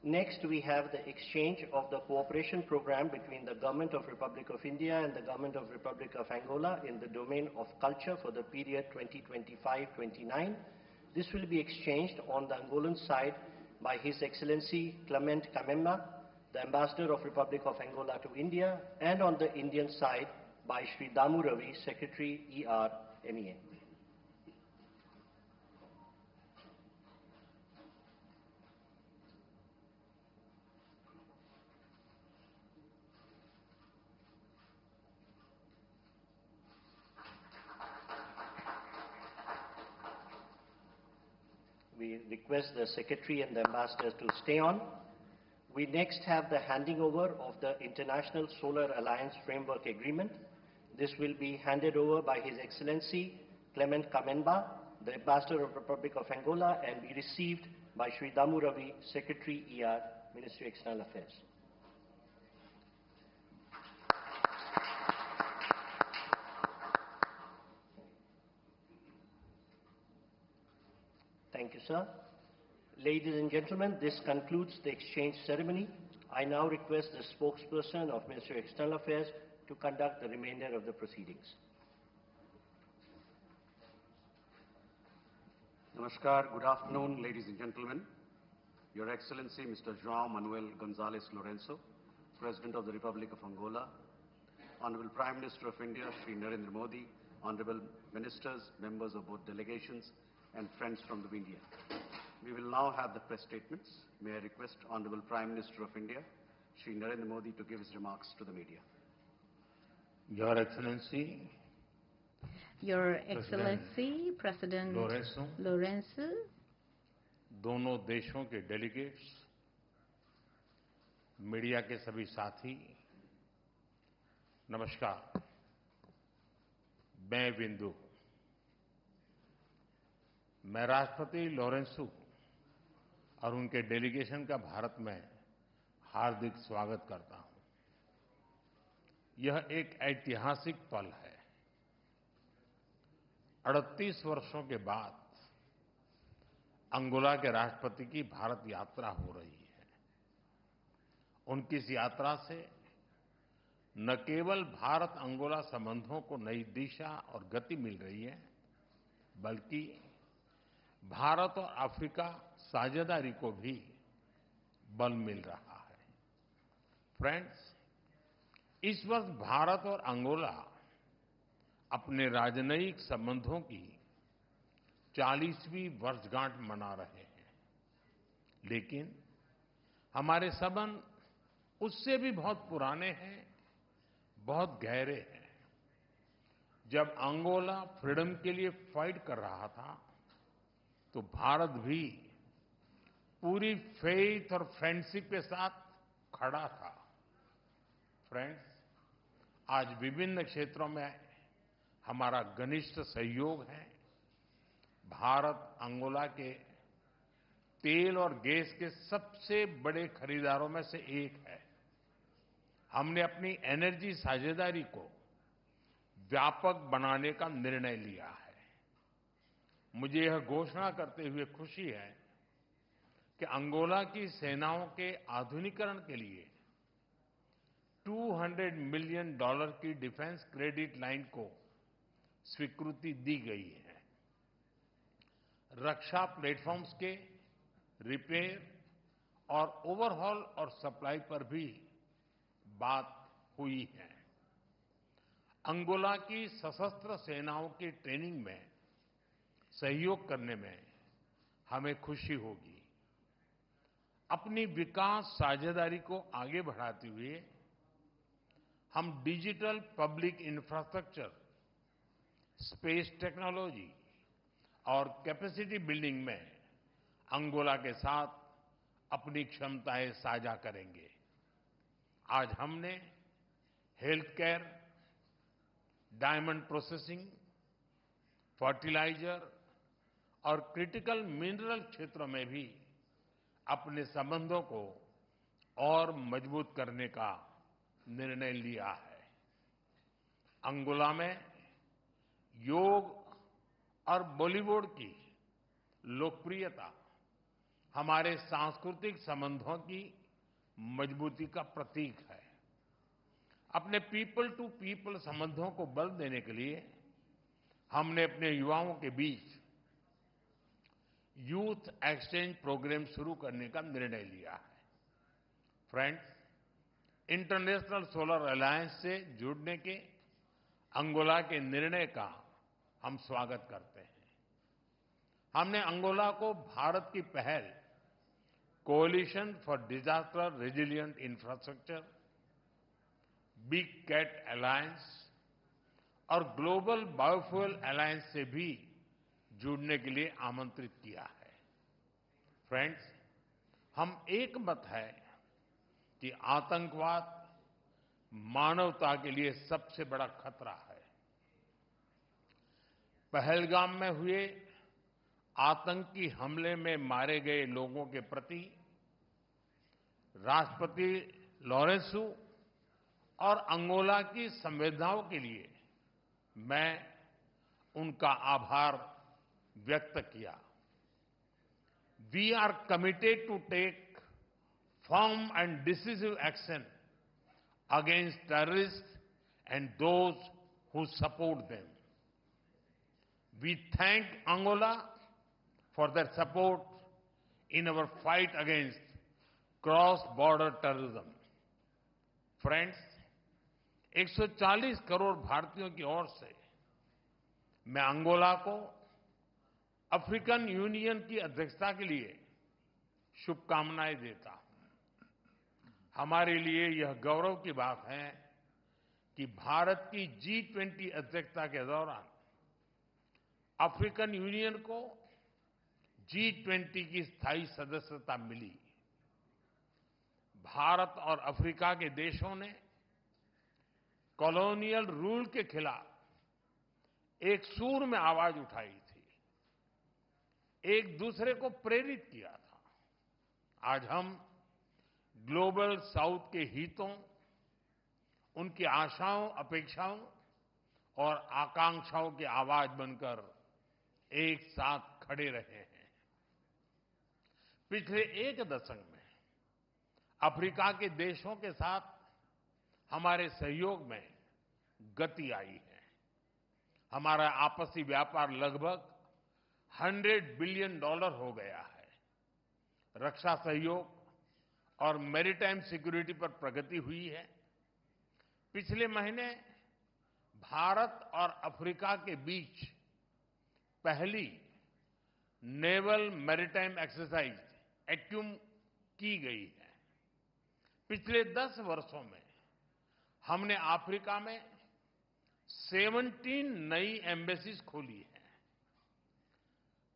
Next, we have the exchange of the cooperation program between the Government of Republic of India and the Government of Republic of Angola in the domain of culture for the period 2025-29. This will be exchanged on the Angolan side by His Excellency Clement Kamemba, the Ambassador of Republic of Angola to India, and on the Indian side by Shri Damu Ravi, Secretary ERMEA. We request the Secretary and the Ambassadors to stay on. We next have the handing over of the International Solar Alliance Framework Agreement. This will be handed over by His Excellency Clement Kamemba, the Ambassador of the Republic of Angola, and be received by Shri Damu Ravi, Secretary ER, Ministry of External Affairs. Thank you, sir. Ladies and gentlemen, this concludes the exchange ceremony. I now request the spokesperson of Ministry of External Affairs to conduct the remainder of the proceedings. Namaskar, good afternoon, ladies and gentlemen. Your Excellency, Mr. João Manuel Gonzalez Lourenço, President of the Republic of Angola, Honorable Prime Minister of India, Shri Narendra Modi, Honorable Ministers, members of both delegations, and friends from the India. We will now have the press statements. May I request Honorable Prime Minister of India, Shri Narendra Modi, to give his remarks to the media. Your Excellency, President Lorenço, दोनों देशों के delegates, media के सभी साथी, नमस्कार। मैं बिंदु, मैं राष्ट्रपति लोरेंसो और उनके डेलीगेशन का भारत में हार्दिक स्वागत करता हूं। यह एक ऐतिहासिक पल है। 38 वर्षों के बाद अंगोला के राष्ट्रपति की भारत यात्रा हो रही है। उनकी इस यात्रा से न केवल भारत अंगोला संबंधों को नई दिशा और गति मिल रही है, बल्कि भारत और अफ्रीका साझेदारी को भी बल मिल रहा है। फ्रेंड्स, इस वर्ष भारत और अंगोला अपने राजनयिक संबंधों की 40वीं वर्षगांठ मना रहे हैं, लेकिन हमारे संबंध उससे भी बहुत पुराने हैं, बहुत गहरे हैं। जब अंगोला फ्रीडम के लिए फाइट कर रहा था, तो भारत भी पूरी फेथ और फ्रेंडशिप के साथ खड़ा था। फ्रेंड्स, आज विभिन्न क्षेत्रों में हमारा घनिष्ठ सहयोग है। भारत अंगोला के तेल और गैस के सबसे बड़े खरीदारों में से एक है। हमने अपनी एनर्जी साझेदारी को व्यापक बनाने का निर्णय लिया है। मुझे यह घोषणा करते हुए खुशी है कि अंगोला की सेनाओं के आधुनिकीकरण के लिए $200 मिलियन की डिफेंस क्रेडिट लाइन को स्वीकृति दी गई है। रक्षा प्लेटफॉर्म्स के रिपेयर और ओवरहॉल और सप्लाई पर भी बात हुई है। अंगोला की सशस्त्र सेनाओं की ट्रेनिंग में सहयोग करने में हमें खुशी होगी। अपनी विकास साझेदारी को आगे बढ़ाते हुए हम digital public infrastructure, space technology और कैपेसिटी बिल्डिंग में अंगोला के साथ अपनी क्षमताएं साझा करेंगे। आज हमने health care, diamond processing, fertiliser और क्रिटिकल मिनरल क्षेत्रों में भी अपने संबंधों को और मजबूत करने का निर्णय लिया है। अंगोला में योग और बॉलीवुड की लोकप्रियता हमारे सांस्कृतिक संबंधों की मजबूती का प्रतीक है। अपने पीपल टू पीपल संबंधों को बल देने के लिए हमने अपने युवाओं के बीच यूथ एक्सचेंज प्रोग्राम शुरू करने का निर्णय लिया है। फ्रेंड्स, इंटरनेशनल सोलर अलायंस से जुड़ने के अंगोला के निर्णय का हम स्वागत करते हैं। हमने अंगोला को भारत की पहल coalition for disaster resilient infrastructure, big cat alliance और ग्लोबल बायोफ्यूल अलायंस से भी जुड़ने के लिए आमंत्रित किया है। फ्रेंड्स, हम एक मत है कि आतंकवाद मानवता के लिए सबसे बड़ा खतरा है। पहलगाम में हुए आतंकी हमले में मारे गए लोगों के प्रति राष्ट्रपति लोरेंसो और अंगोला की संवेदनाओं के लिए मैं उनका आभार व्यक्त किया। We are committed to take firm and decisive action against terrorist and those who support them. We thank Angola for their support in our fight against cross-border terrorism. Friends, 140 crore भारतीयों की ओर से मैं अंगोला को अफ्रीकन यूनियन की अध्यक्षता के लिए शुभकामनाएं देता हूं। हमारे लिए यह गौरव की बात है कि भारत की G20 अध्यक्षता के दौरान अफ्रीकन यूनियन को G20 की स्थायी सदस्यता मिली। भारत और अफ्रीका के देशों ने कॉलोनियल रूल के खिलाफ एक सूर में आवाज उठाई थी, एक दूसरे को प्रेरित किया था। आज हम ग्लोबल साउथ के हितों, उनकी आशाओं, अपेक्षाओं और आकांक्षाओं की आवाज बनकर एक साथ खड़े रहे हैं। पिछले एक दशक में अफ्रीका के देशों के साथ हमारे सहयोग में गति आई है। हमारा आपसी व्यापार लगभग $100 बिलियन हो गया है। रक्षा सहयोग और मैरीटाइम सिक्योरिटी पर प्रगति हुई है। पिछले महीने भारत और अफ्रीका के बीच पहली नेवल मैरीटाइम एक्सरसाइज एक्यूम की गई है। पिछले 10 वर्षों में हमने अफ्रीका में 17 नई एम्बेसीज खोली है।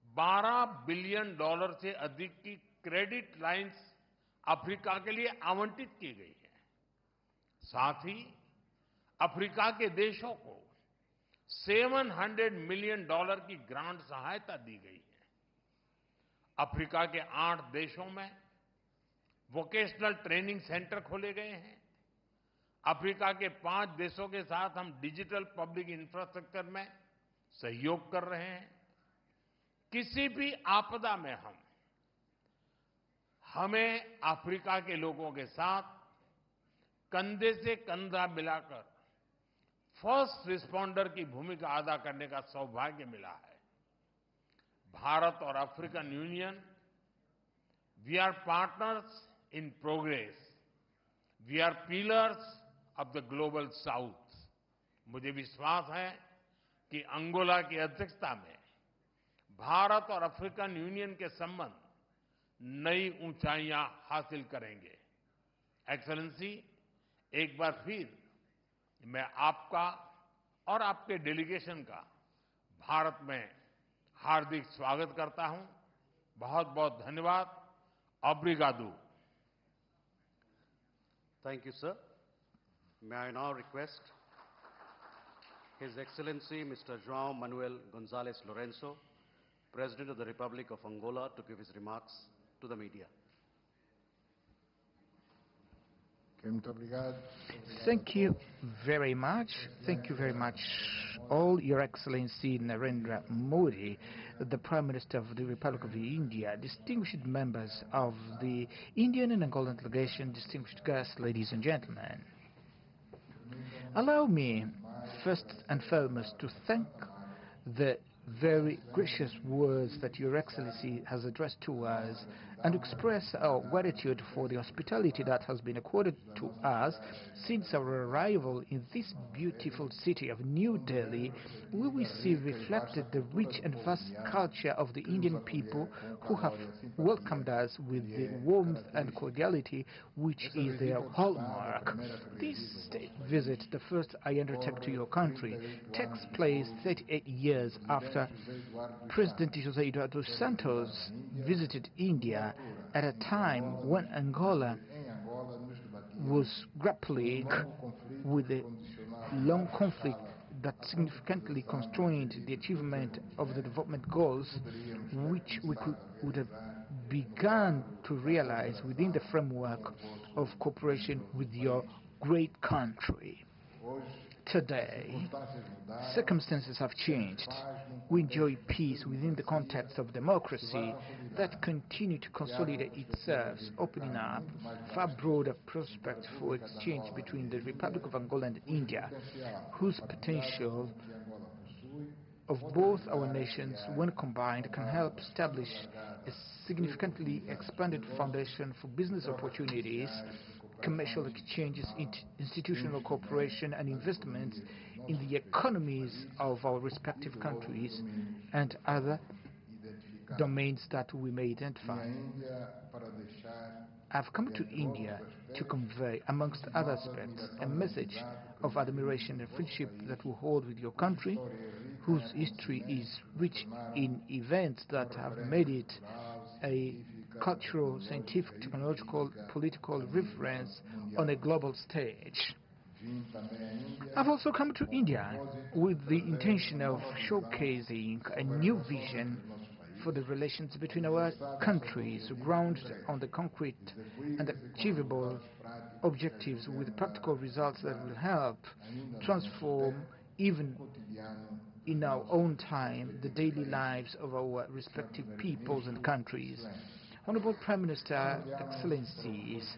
$12 बिलियन से अधिक की क्रेडिट लाइंस अफ्रीका के लिए आवंटित की गई है। साथ ही अफ्रीका के देशों को $700 मिलियन की ग्रांट सहायता दी गई है। अफ्रीका के 8 देशों में वोकेशनल ट्रेनिंग सेंटर खोले गए हैं। अफ्रीका के 5 देशों के साथ हम डिजिटल पब्लिक इंफ्रास्ट्रक्चर में सहयोग कर रहे हैं। किसी भी आपदा में हमें अफ्रीका के लोगों के साथ कंधे से कंधा मिलाकर फर्स्ट रिस्पॉन्डर की भूमिका अदा करने का सौभाग्य मिला है। भारत और African Union, we are partners in progress, we are pillars of the global south. मुझे विश्वास है कि अंगोला की अध्यक्षता में भारत और अफ्रीकन यूनियन के संबंध नई ऊंचाइयां हासिल करेंगे। एक्सेलेंसी, एक बार फिर मैं आपका और आपके डेलीगेशन का भारत में हार्दिक स्वागत करता हूं। बहुत बहुत धन्यवाद। Obrigado. Thank you, sir. May I now request His Excellency Mr. João Manuel Gonzalez Lorenzo, President of the Republic of Angola, to give his remarks to the media. Thank you very much. Thank you very much, all Your Excellency Narendra Modi, the Prime Minister of the Republic of India, distinguished members of the Indian and Angolan delegation, distinguished guests, ladies and gentlemen. Allow me, first and foremost, to thank the very gracious words that Your Excellency has addressed to us and express our gratitude for the hospitality that has been accorded to us since our arrival in this beautiful city of New Delhi, where we see reflected the rich and vast culture of the Indian people who have welcomed us with the warmth and cordiality which is their hallmark. This state visit, the first I undertake to your country, takes place 38 years after President José Eduardo Santos visited India at a time when Angola was grappling with a long conflict that significantly constrained the achievement of the development goals which we would have begun to realize within the framework of cooperation with your great country. Today, circumstances have changed. We enjoy peace within the context of democracy that continue to consolidate itself, opening up far broader prospects for exchange between the Republic of Angola and India, whose potential of both our nations, when combined, can help establish a significantly expanded foundation for business opportunities, commercial exchanges, institutional cooperation and investments in the economies of our respective countries and other domains that we may identify. I've come to India to convey, amongst other aspects, a message of admiration and friendship that we hold with your country, whose history is rich in events that have made it a cultural, scientific, technological, political reference on a global stage. I've also come to India with the intention of showcasing a new vision for the relations between our countries, grounded on the concrete and achievable objectives with practical results that will help transform, even in our own time, the daily lives of our respective peoples and countries. Honorable Prime Minister, Excellencies,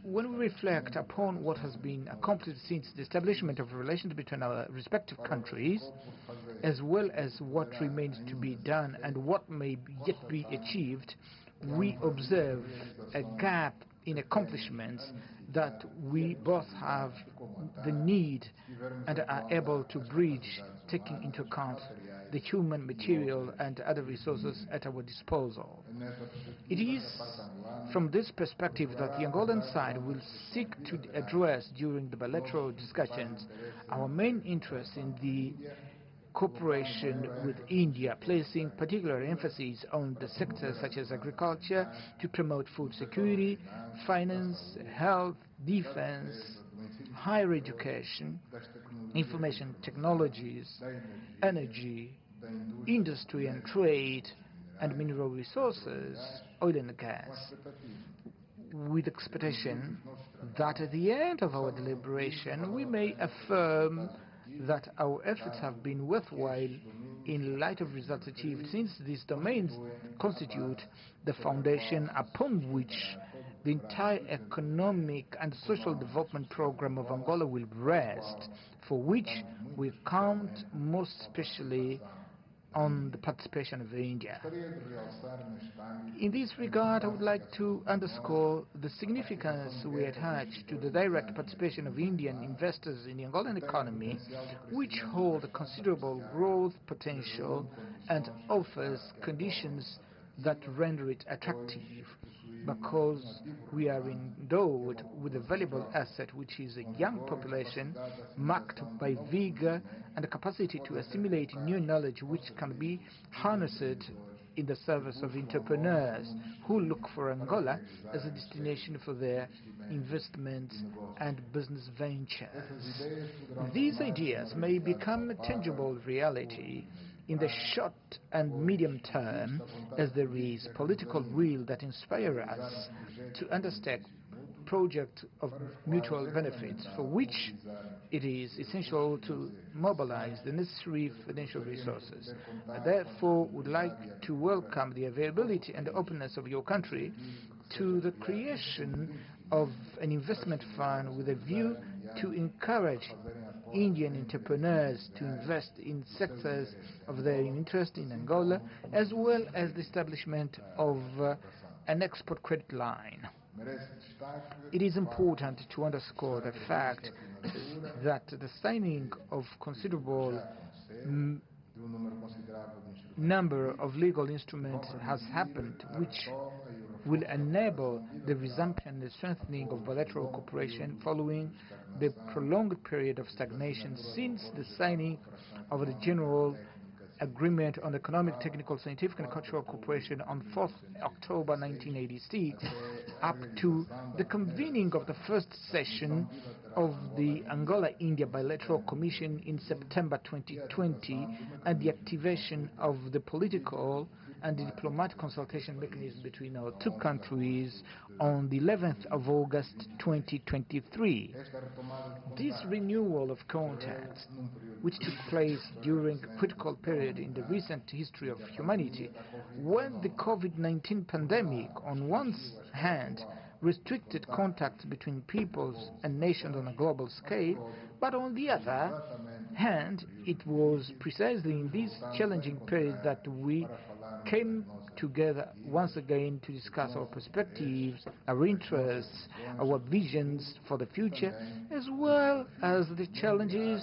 when we reflect upon what has been accomplished since the establishment of relations between our respective countries, as well as what remains to be done and what may yet be achieved, we observe a gap in accomplishments that we both have the need and are able to bridge, taking into account the human, material and other resources at our disposal. It is from this perspective that the Angolan side will seek to address during the bilateral discussions our main interest in the cooperation with India, placing particular emphasis on the sectors such as agriculture to promote food security, finance, health, defense, higher education, information technologies, energy, industry and trade, and mineral resources, oil and gas, with expectation that at the end of our deliberation we may affirm that our efforts have been worthwhile in light of results achieved, since these domains constitute the foundation upon which the entire economic and social development program of Angola will rest, for which we count most especially on the participation of India. In this regard, I would like to underscore the significance we attach to the direct participation of Indian investors in the Angolan economy, which hold a considerable growth potential and offers conditions that render it attractive, because we are endowed with a valuable asset, which is a young population marked by vigor and a capacity to assimilate new knowledge which can be harnessed in the service of entrepreneurs who look for Angola as a destination for their investments and business ventures. These ideas may become a tangible reality in the short and medium term, as there is political will that inspire us to undertake projects of mutual benefits, for which it is essential to mobilize the necessary financial resources. I therefore would like to welcome the availability and the openness of your country to the creation of an investment fund with a view to encourage Indian entrepreneurs to invest in sectors of their interest in Angola, as well as the establishment of an export credit line. It is important to underscore the fact that the signing of considerable number of legal instruments has happened, which will enable the resumption and the strengthening of bilateral cooperation following the prolonged period of stagnation since the signing of the General Agreement on Economic, Technical, Scientific and Cultural Cooperation on 4th October 1986 up to the convening of the first session of the Angola-India Bilateral Commission in September 2020 and the activation of the political and the diplomatic consultation mechanism between our two countries on the 11th of August 2023. This renewal of contacts, which took place during a critical period in the recent history of humanity, when the COVID-19 pandemic on one hand restricted contacts between peoples and nations on a global scale, but on the other hand, it was precisely in this challenging period that we came together once again to discuss our perspectives, our interests, our visions for the future, as well as the challenges,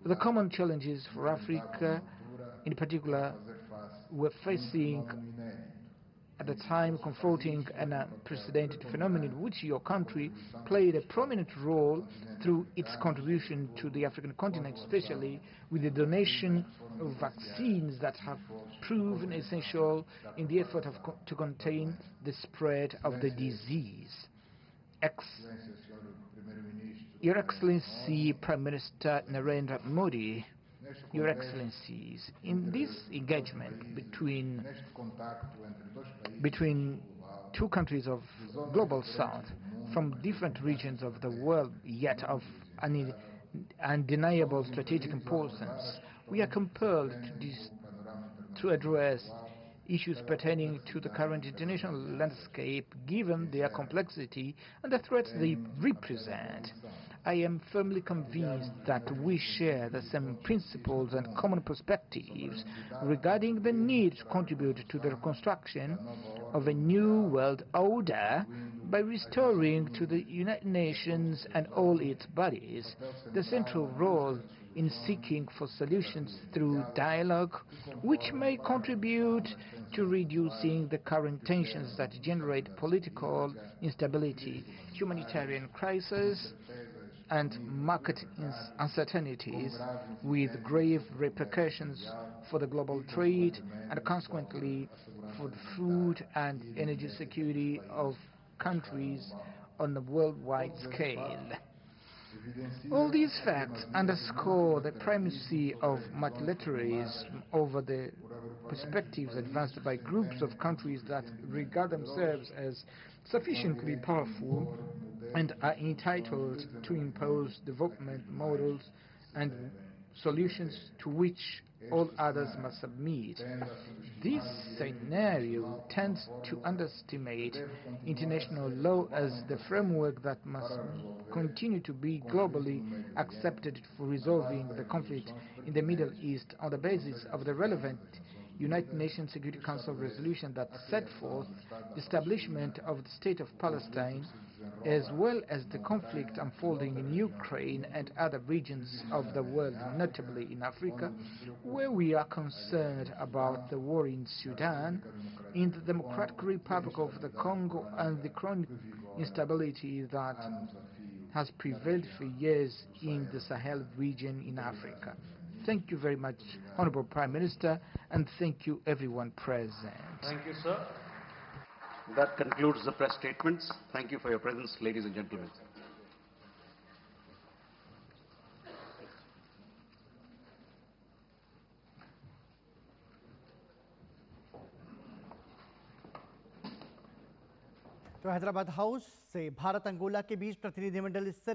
the common challenges for Africa, in particular, we're facing at the time confronting an unprecedented phenomenon in which your country played a prominent role through its contribution to the African continent, especially with the donation of vaccines that have proven essential in the effort to contain the spread of the disease. Your Excellency Prime Minister Narendra Modi, Your Excellencies, in this engagement between two countries of global south from different regions of the world, yet of undeniable strategic importance, we are compelled to address issues pertaining to the current international landscape, given their complexity and the threats they represent. I am firmly convinced that we share the same principles and common perspectives regarding the need to contribute to the reconstruction of a new world order by restoring to the United Nations and all its bodies the central role in seeking for solutions through dialogue, which may contribute to reducing the current tensions that generate political instability, humanitarian crisis, and market uncertainties, with grave repercussions for the global trade and consequently for the food and energy security of countries on a worldwide scale. All these facts underscore the primacy of multilateralism over the perspectives advanced by groups of countries that regard themselves as sufficiently powerful and are entitled to impose development models and solutions to which all others must submit. This scenario tends to underestimate international law as the framework that must continue to be globally accepted for resolving the conflict in the Middle East on the basis of the relevant United Nations Security Council resolution that set forth the establishment of the State of Palestine, as well as the conflict unfolding in Ukraine and other regions of the world, notably in Africa, where we are concerned about the war in Sudan, in the Democratic Republic of the Congo, and the chronic instability that has prevailed for years in the Sahel region in Africa. Thank you very much, Honorable Prime Minister, and thank you everyone present. Thank you, sir. That concludes the press statements. Thank you for your presence, ladies and gentlemen. तो Hyderabad house से Bharat Angola के बीच प्रतिनिधिमंडल स्तर